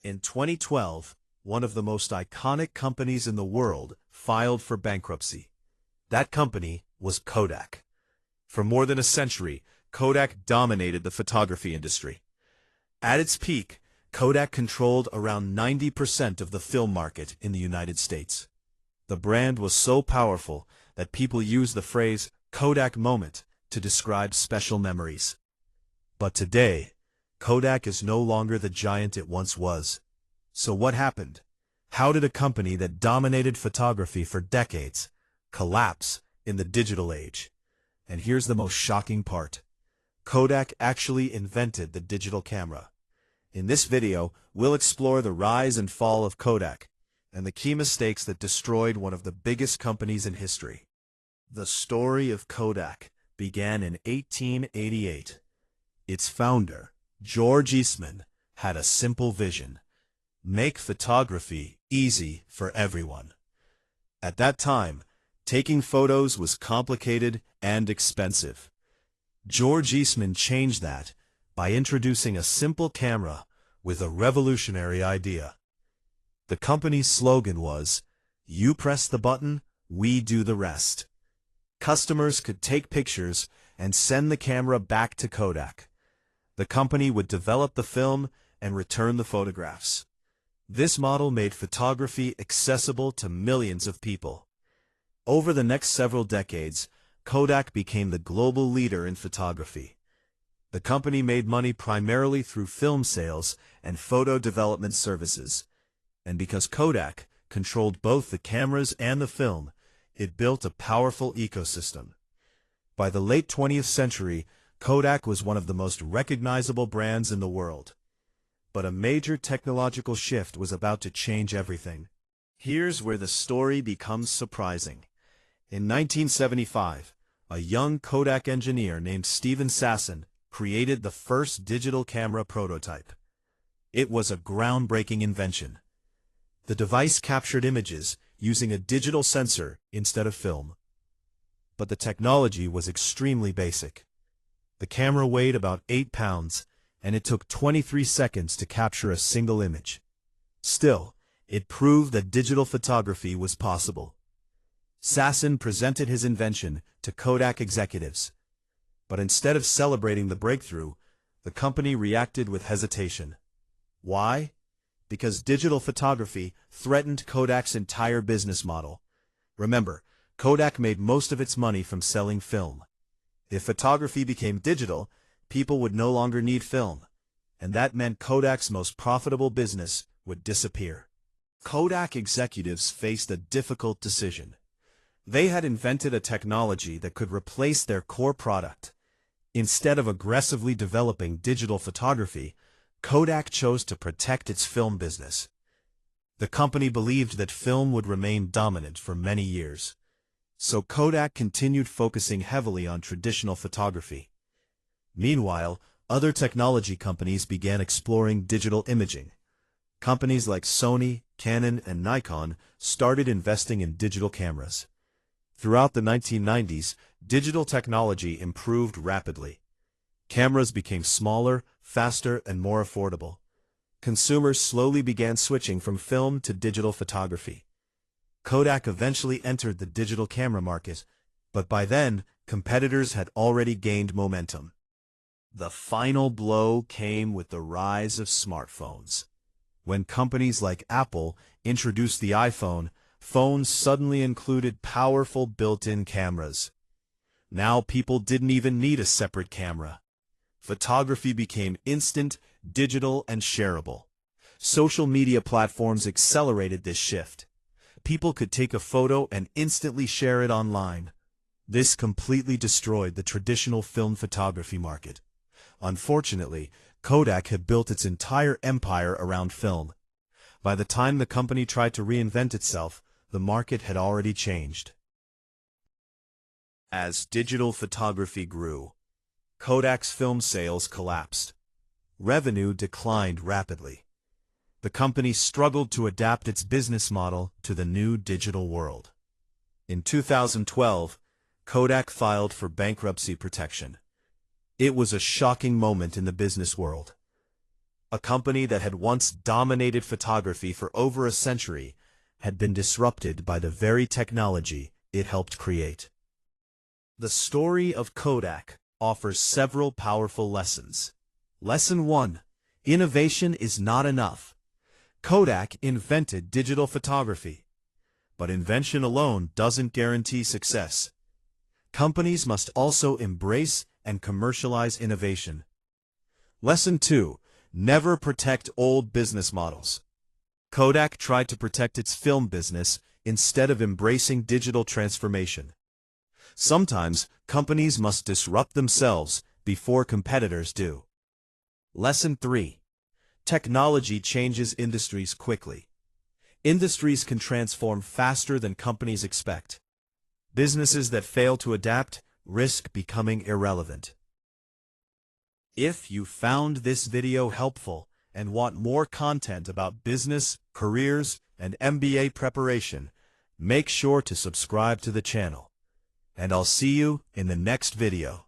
In 2012, one of the most iconic companies in the world filed for bankruptcy. That company was Kodak. For more than a century, Kodak dominated the photography industry. At its peak, Kodak controlled around 90% of the film market in the United States. The brand was so powerful that people used the phrase Kodak Moment to describe special memories. But today, Kodak is no longer the giant it once was. So what happened? How did a company that dominated photography for decades collapse in the digital age? And here's the most shocking part. Kodak actually invented the digital camera. In this video, we'll explore the rise and fall of Kodak and the key mistakes that destroyed one of the biggest companies in history. The story of Kodak began in 1888. Its founder, George Eastman, had a simple vision: make photography easy for everyone. At that time, taking photos was complicated and expensive. George Eastman changed that by introducing a simple camera with a revolutionary idea. The company's slogan was, "You press the button, we do the rest." Customers could take pictures and send the camera back to Kodak. The company would develop the film and return the photographs. This model made photography accessible to millions of people. Over the next several decades, Kodak became the global leader in photography. The company made money primarily through film sales and photo development services. And because Kodak controlled both the cameras and the film, it built a powerful ecosystem. By the late 20th century, Kodak was one of the most recognizable brands in the world. But a major technological shift was about to change everything. Here's where the story becomes surprising. In 1975, a young Kodak engineer named Steven Sasson created the first digital camera prototype. It was a groundbreaking invention. The device captured images using a digital sensor instead of film. But the technology was extremely basic. The camera weighed about 8 pounds, and it took 23 seconds to capture a single image. Still, it proved that digital photography was possible. Sasson presented his invention to Kodak executives. But instead of celebrating the breakthrough, the company reacted with hesitation. Why? Because digital photography threatened Kodak's entire business model. Remember, Kodak made most of its money from selling film. If photography became digital, people would no longer need film, and that meant Kodak's most profitable business would disappear. Kodak executives faced a difficult decision. They had invented a technology that could replace their core product. Instead of aggressively developing digital photography, Kodak chose to protect its film business. The company believed that film would remain dominant for many years. So Kodak continued focusing heavily on traditional photography. Meanwhile, other technology companies began exploring digital imaging. Companies like Sony, Canon, and Nikon started investing in digital cameras. Throughout the 1990s, digital technology improved rapidly. Cameras became smaller, faster, and more affordable. Consumers slowly began switching from film to digital photography. Kodak eventually entered the digital camera market, but by then, competitors had already gained momentum. The final blow came with the rise of smartphones. When companies like Apple introduced the iPhone, phones suddenly included powerful built-in cameras. Now people didn't even need a separate camera. Photography became instant, digital, and shareable. Social media platforms accelerated this shift. People could take a photo and instantly share it online. This completely destroyed the traditional film photography market. Unfortunately, Kodak had built its entire empire around film. By the time the company tried to reinvent itself, the market had already changed. As digital photography grew, Kodak's film sales collapsed. Revenue declined rapidly. The company struggled to adapt its business model to the new digital world. In 2012, Kodak filed for bankruptcy protection. It was a shocking moment in the business world. A company that had once dominated photography for over a century had been disrupted by the very technology it helped create. The story of Kodak offers several powerful lessons. Lesson 1. Innovation is not enough. Kodak invented digital photography. But invention alone doesn't guarantee success. Companies must also embrace and commercialize innovation. Lesson 2. Never protect old business models. Kodak tried to protect its film business instead of embracing digital transformation. Sometimes companies must disrupt themselves before competitors do. Lesson 3. Technology changes industries quickly. Industries can transform faster than companies expect. Businesses that fail to adapt risk becoming irrelevant. If you found this video helpful and want more content about business, careers, and MBA preparation, make sure to subscribe to the channel. And I'll see you in the next video.